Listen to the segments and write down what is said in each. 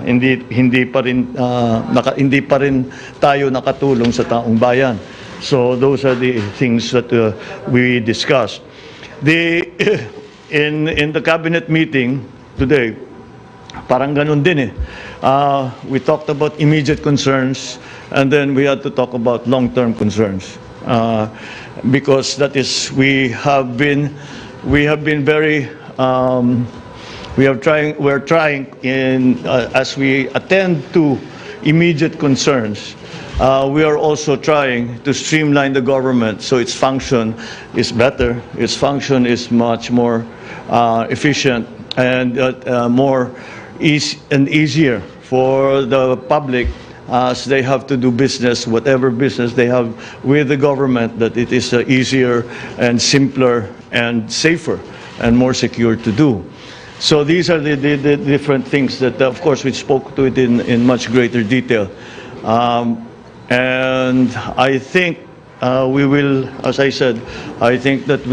hindi pa rin hindi pa rin tayo nakatulong sa taong bayan. So those are the things that we discussed. In the cabinet meeting today, parang ganun din eh. We talked about immediate concerns, and then we had to talk about long-term concerns, because that is we're trying as we attend to immediate concerns. We are also trying to streamline the government so its function is better, its function is much more efficient and easier for the public as they have to do business, whatever business they have with the government, that it is easier and simpler and safer and more secure to do. So these are the different things that, of course, we spoke to it in much greater detail. And I think we will, as I said, I think that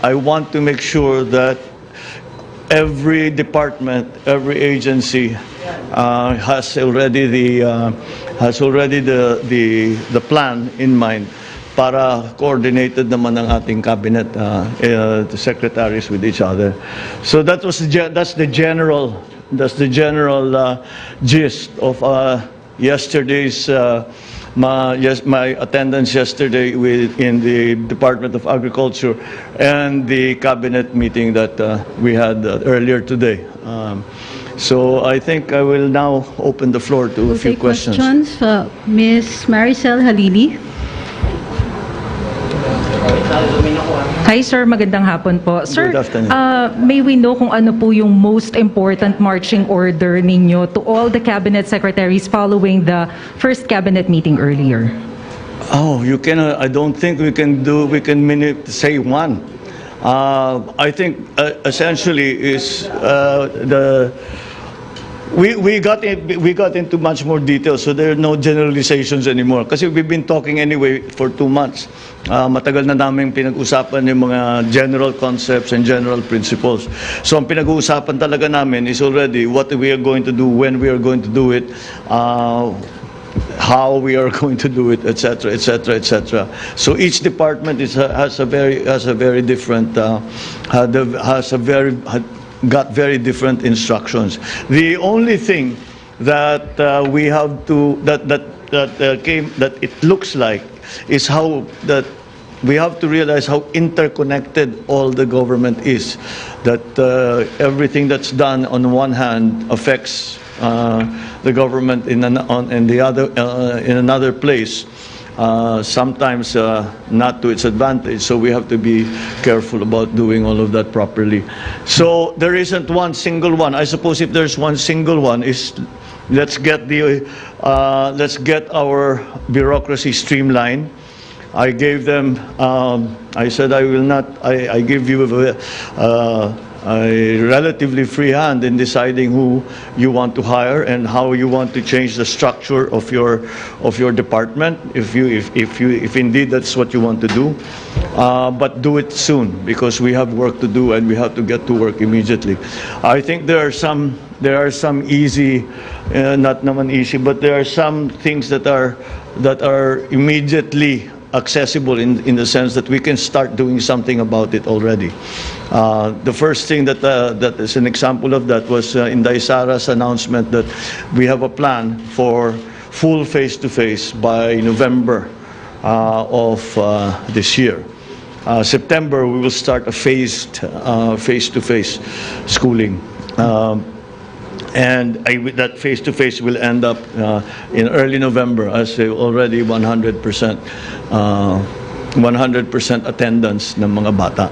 I want to make sure that every department, every agency has already the plan in mind para coordinated naman ng ating cabinet, the secretaries with each other. So that's the general gist of yesterday's my attendance yesterday in the Department of Agriculture and the cabinet meeting that we had earlier today. So I think I will now open the floor to a few questions. Ms. Maricel Halili. Hi sir, magandang hapon po. Sir, Good afternoon. May we know kung ano po yung most important marching order ninyo to all the cabinet secretaries following the first cabinet meeting earlier? Oh, you can. I don't think we can say one. I think essentially is we got into much more detail, so there are no generalizations anymore. Kasi we've been talking anyway for 2 months. Matagal na namin pinag-usapan yung mga general concepts and general principles. So ang pinag-uusapan talaga namin is already what we are going to do, when we are going to do it, how we are going to do it, etc., etc., etc. So each department has got very different instructions. The only thing that we have to that it looks like is how that we have to realize how interconnected all the government is. That everything that's done on one hand affects the government in another place. Sometimes not to its advantage, so we have to be careful about doing all of that properly. So there isn't one single one. I suppose if there's one single one is let's get our bureaucracy streamlined. I gave them. I said I will not. I give you a relatively free hand in deciding who you want to hire and how you want to change the structure of your department, if indeed that's what you want to do, but do it soon, because we have work to do and we have to get to work immediately. I think there are some easy, not naman easy, but there are some things that are immediately accessible in the sense that we can start doing something about it already. The first thing that is an example of that was in Daisara's announcement that we have a plan for full face-to-face by November of this year. September we will start a phased face-to-face schooling. And that face-to-face will end up in early November as already 100% attendance ng mga bata.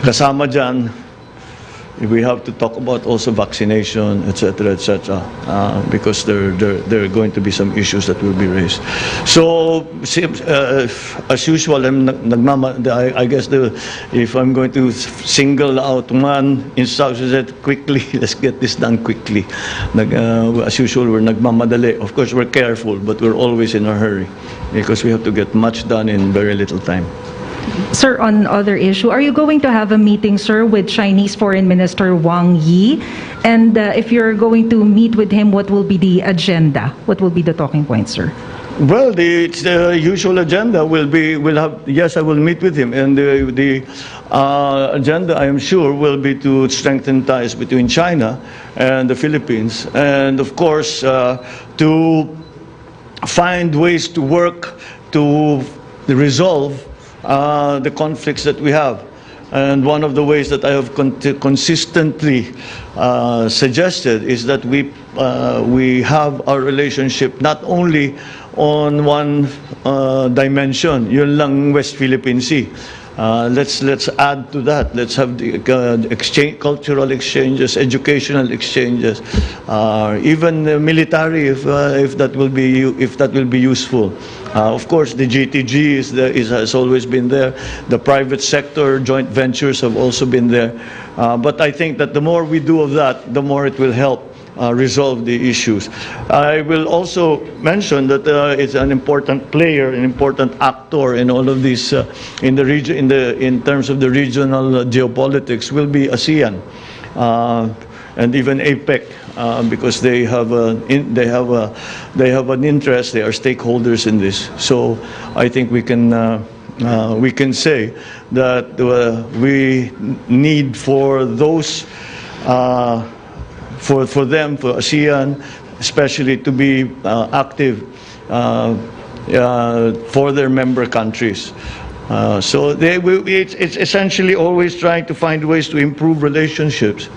Kasama dyan, we have to talk about also vaccination, etc., etc., because there are going to be some issues that will be raised. So, as usual, I guess if I'm going to single out one instruction, that quickly, let's get this done quickly. As usual, we're nagmamadali. Of course, we're careful, but we're always in a hurry because we have to get much done in very little time. Sir, on other issue, are you going to have a meeting, sir, with Chinese Foreign Minister Wang Yi? And if you're going to meet with him, what will be the agenda? What will be the talking points, sir? Well, the usual agenda will have, yes, I will meet with him, and the agenda, I am sure, will be to strengthen ties between China and the Philippines, and of course, to find ways to work to resolve the conflicts that we have. And one of the ways that I have consistently suggested is that we have our relationship not only on one dimension, yun lang West Philippine Sea. Let's add to that. Let's have the cultural exchanges, educational exchanges, even military, if that will be useful. Of course, the GTG has always been there. The private sector joint ventures have also been there. But I think that the more we do of that, the more it will help resolve the issues. I will also mention that it's an important player, an important actor in all of this in the region, in terms of the regional geopolitics, will be ASEAN and even APEC, because they have an interest. They are stakeholders in this. So I think we can say that we need for those. For ASEAN, especially to be active for their member countries. So it's essentially always trying to find ways to improve relationships,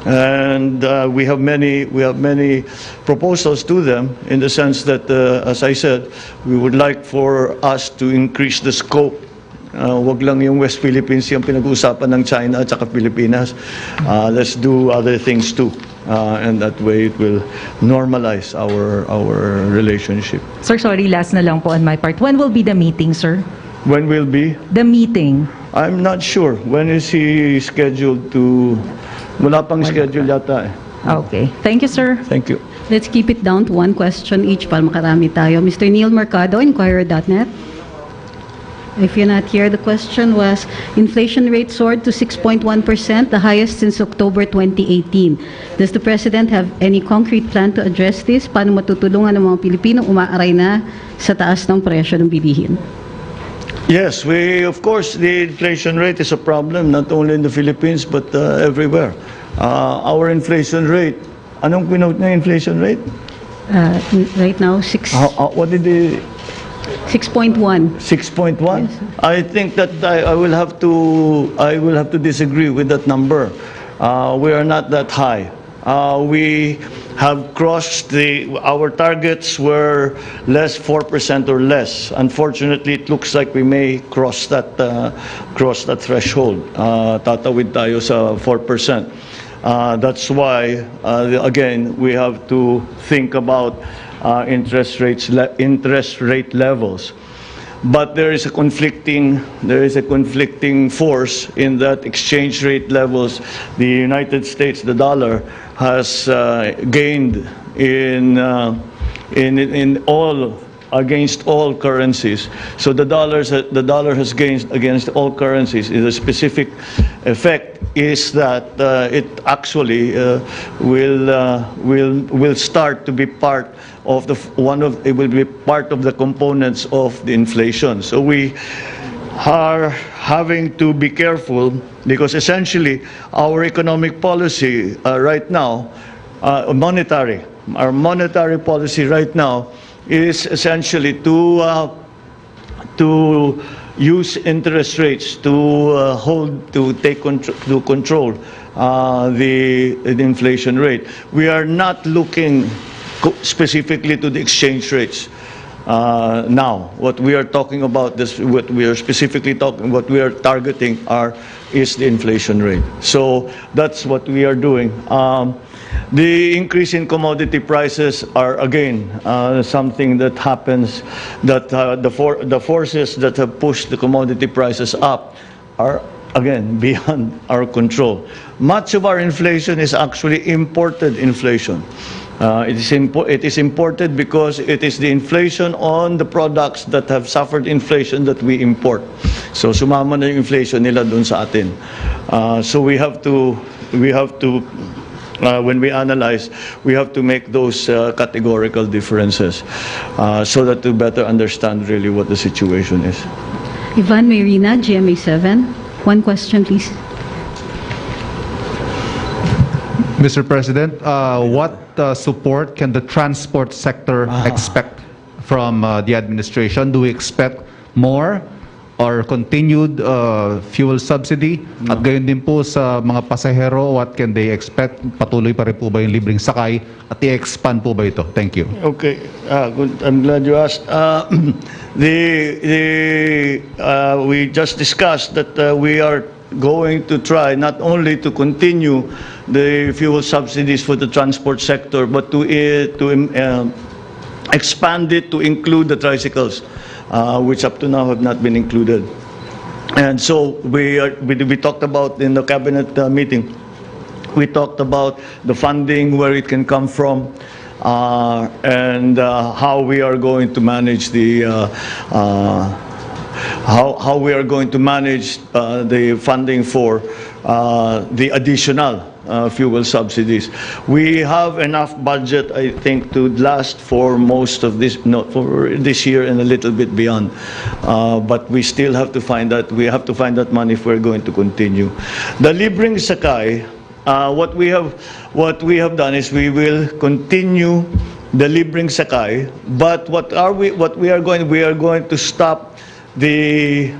and we have many proposals to them, in the sense that, as I said, we would like for us to increase the scope. Wag lang yung West Philippines yung pinag-uusapan ng China at saka Pilipinas. Let's do other things too. And that way it will normalize our relationship. Sir, sorry, last na lang po on my part. When will be the meeting, sir? When will be? The meeting. I'm not sure. When is he scheduled to... Wala pang schedule yata eh. Okay. Thank you, sir. Thank you. Let's keep it down to one question each para makarami tayo. Mr. Neil Mercado, Inquirer.net. If you're not here, the question was, inflation rate soared to 6.1%, the highest since October 2018. Does the President have any concrete plan to address this? Paano matutulungan ng mga Pilipino umaaray na sa taas ng presyo ng bilihin? Yes, of course, the inflation rate is a problem, not only in the Philippines, but everywhere. Our inflation rate, anong quinote na inflation rate? Right now, What did the... 6.1. 6.1? Yes. I think that I will have to disagree with that number. We are not that high. We have crossed our targets were less 4% or less. Unfortunately, it looks like we may cross that threshold. Tatawid tayo sa 4%. That's why again we have to think about interest rate levels. But there is a conflicting force in that exchange rate levels. The United States, the dollar, has gained against all currencies. So the dollar has gained against all currencies. The specific effect is that it actually will start to be part of it will be part of the components of the inflation. So we are having to be careful, because essentially our economic policy right now, our monetary policy right now is essentially to use interest rates to control the inflation rate. We are not looking specifically to the exchange rates now. What we are talking about, what we are targeting is the inflation rate. So that's what we are doing. The increase in commodity prices are again something that happens, that the forces that have pushed the commodity prices up are again beyond our control. Much of our inflation is actually imported inflation. It is imported because it is the inflation on the products that have suffered inflation that we import. So sumama na yung inflation nila doon sa atin. So we have to when we analyze, we have to make those categorical differences so that to better understand really what the situation is. Ivan Mayrina, GMA7. One question, please. Mr. President, what support can the transport sector expect from the administration? Do we expect more or continued fuel subsidy? At gayon din po sa mga pasahero, what can they expect? Patuloy pa rin po ba yung libreng sakay at i-expand po ba ito? Thank you. Okay, good. I'm glad you asked. We just discussed that we are going to try not only to continue the fuel subsidies for the transport sector, but to expand it to include the tricycles, which up to now have not been included. And so we talked about in the cabinet meeting, we talked about the funding, where it can come from, and how we are going to manage the how we are going to manage the funding for the additional fuel subsidies. We have enough budget, I think, to last for most of this, for this year and a little bit beyond. But we still have to find that. We have to find that money if we're going to continue. The libreng sakay, what we have done is we will continue the libreng sakay. But we are going to stop the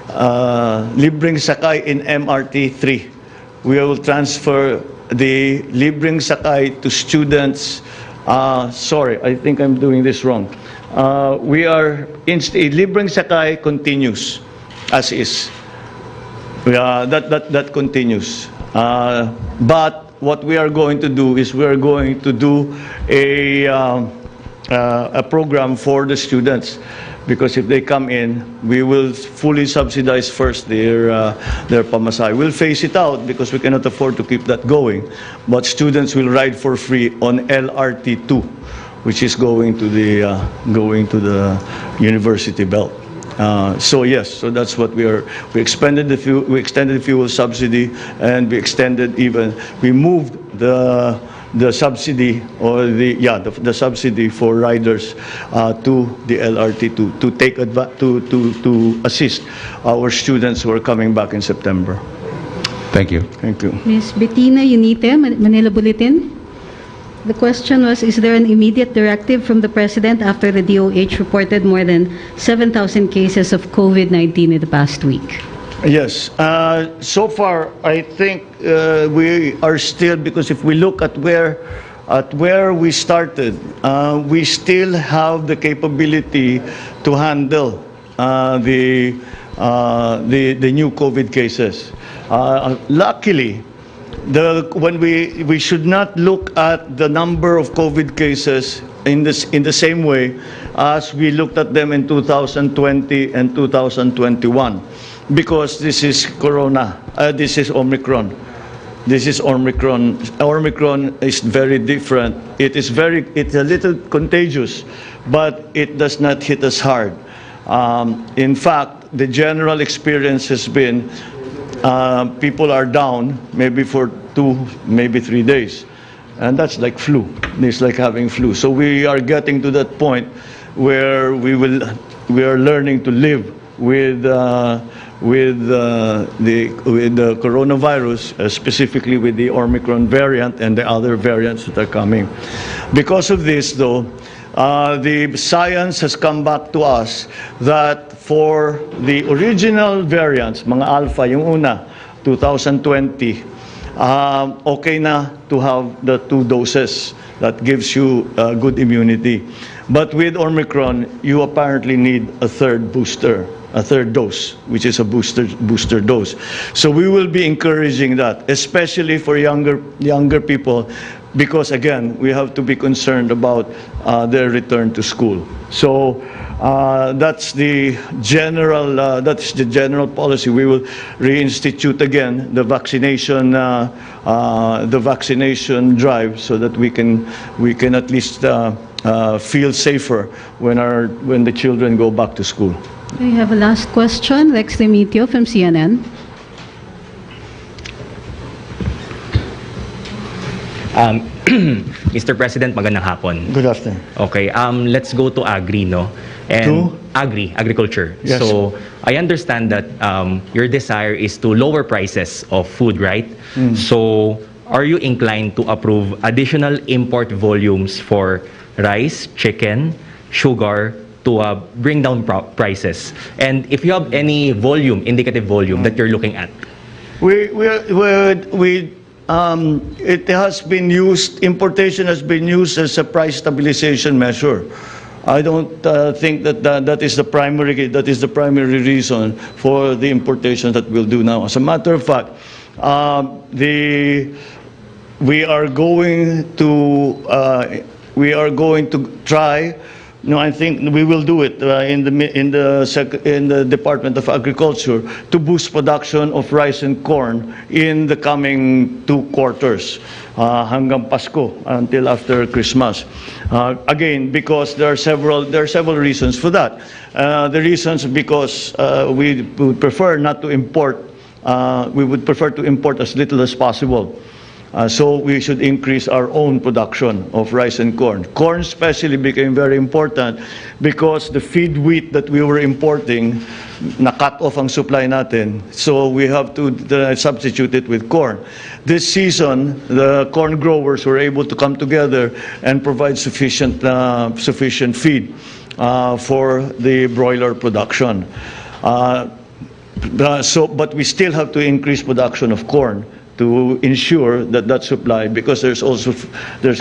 libreng sakay in MRT 3. We will transfer the libreng sakay to students. Sorry, I think I'm doing this wrong. Libreng sakay continues as is. That continues. But what we are going to do is we are going to do a program for the students, because if they come in, we will fully subsidize first their pamasahe. We'll phase it out because we cannot afford to keep that going. But students will ride for free on LRT 2, which is going to the university belt. So yes, so that's what we are. We extended the fuel subsidy, and we moved the subsidy or the subsidy for riders to the LRT to assist our students who are coming back in September. Thank you. Thank you. Ms. Bettina Unite, Manila Bulletin. The question was, is there an immediate directive from the President after the DOH reported more than 7,000 cases of COVID-19 in the past week? Yes. So far, I think we are still, because if we look at where we started, we still have the capability to handle the new COVID cases. Luckily, when we should not look at the number of COVID cases in the same way as we looked at them in 2020 and 2021. Because this is Corona, this is Omicron. This is Omicron. Omicron is very different. It's a little contagious, but it does not hit us hard. In fact, the general experience has been people are down maybe for 2, maybe 3 days. And that's like flu. It's like having flu. So we are getting to that point where we are learning to live with the coronavirus, specifically with the Omicron variant and the other variants that are coming. Because of this, though, the science has come back to us that for the original variants, mga alpha, yung una, 2020, okay na to have the 2 doses. That gives you good immunity. But with Omicron, you apparently need a third dose, which is a booster dose. So we will be encouraging that, especially for younger people, because again, we have to be concerned about their return to school. So that's the general policy. We will reinstitute again the vaccination drive, so that we can at least feel safer when the children go back to school. We have a last question. Rex Demitio from CNN. Mr. President, magandang hapon. Good afternoon. Okay, let's go to Agri, no? And To? agriculture. Yes. So, I understand that your desire is to lower prices of food, right? So, are you inclined to approve additional import volumes for rice, chicken, sugar, to bring down prices? And if you have any volume, indicative volume that you're looking at? It has been used, importation has been used as a price stabilization measure. I don't think that is the primary reason for the importation that we'll do now. As a matter of fact, we are going to try. No, I think we will do it in the Department of Agriculture to boost production of rice and corn in the coming 2 quarters hanggang Pasko until after Christmas. Again, because there are several reasons for that. The reasons because we would prefer not to import. We would prefer to import as little as possible. So we should increase our own production of rice and corn. Corn especially became very important because the feed wheat that we were importing, na-cut off ang supply natin. So we have to substitute it with corn. This season, the corn growers were able to come together and provide sufficient feed for the broiler production. But we still have to increase production of corn to ensure that supply, because there's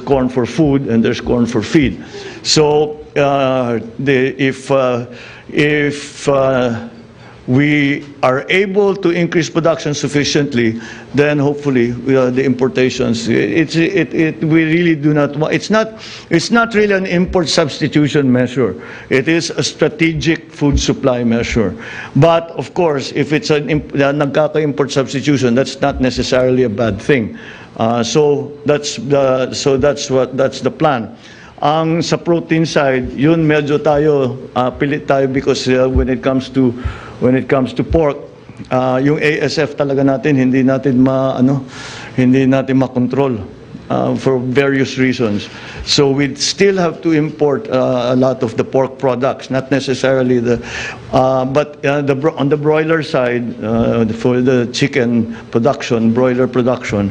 corn for food and there's corn for feed. So if we are able to increase production sufficiently, then hopefully the importations. We really do not want. It's not really an import substitution measure. It is a strategic food supply measure. But of course, if it's nagkaka-import substitution, that's not necessarily a bad thing. So that's the plan. Ang sa protein side, yun medyo tayo pilit tayo because when it comes to pork, yung ASF talaga natin hindi natin makontrol for various reasons. So we still have to import a lot of the pork products, not necessarily but on the broiler side, for the chicken production, broiler production,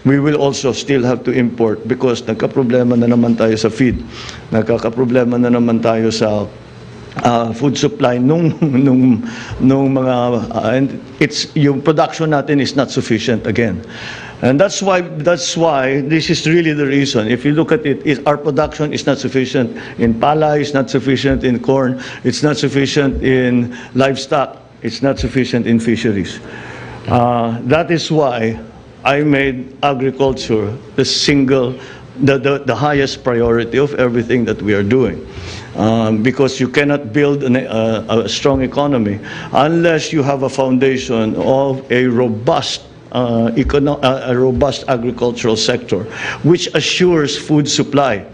we will also still have to import because nagka-problema na naman tayo sa feed. Nagkaka-problema na naman tayo sa food supply nung mga and yung production natin is not sufficient again. And that's why this is really the reason. If you look at it, our production is not sufficient in pala, it's not sufficient in corn, it's not sufficient in livestock, it's not sufficient in fisheries. That is why I made agriculture the highest priority of everything that we are doing. Because you cannot build a strong economy unless you have a foundation of a robust agricultural sector, which assures food supply,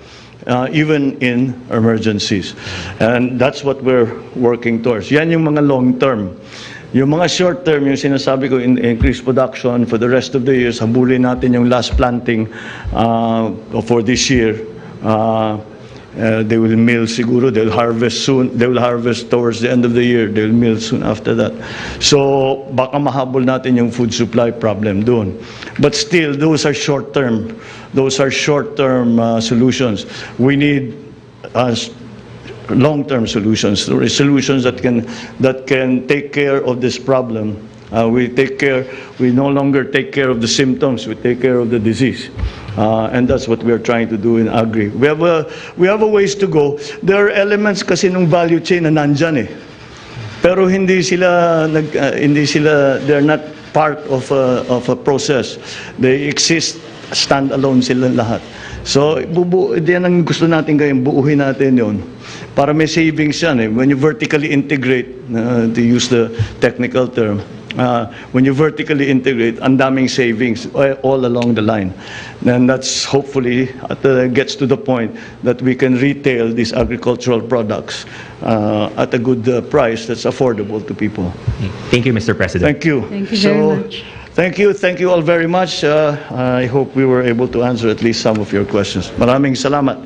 even in emergencies. And that's what we're working towards. Yan yung mga long term. Yung mga short term, yung sinasabi ko, increase production for the rest of the years, habulin natin yung last planting for this year. They will mill siguro, they'll harvest soon, they will harvest towards the end of the year, they'll mill soon after that. So baka mahabol natin yung food supply problem doon. But still, those are short term solutions. We need long-term solutions that can take care of this problem. We no longer take care of the symptoms, we take care of the disease. And that's what we are trying to do in Agri. We have a ways to go. There are elements kasi ng value chain na nandyan eh. Pero they're not part of a process. They exist stand-alone sila lahat. So, diyan ang gusto natin gawin, buuhin natin yon. Para may savings yan eh. When you vertically integrate, to use the technical term, when you vertically integrate, ang daming savings all along the line. And that's hopefully gets to the point that we can retail these agricultural products at a good price that's affordable to people. Thank you, Mr. President. Thank you. Thank you very much. Thank you all very much. I hope we were able to answer at least some of your questions. Maraming salamat.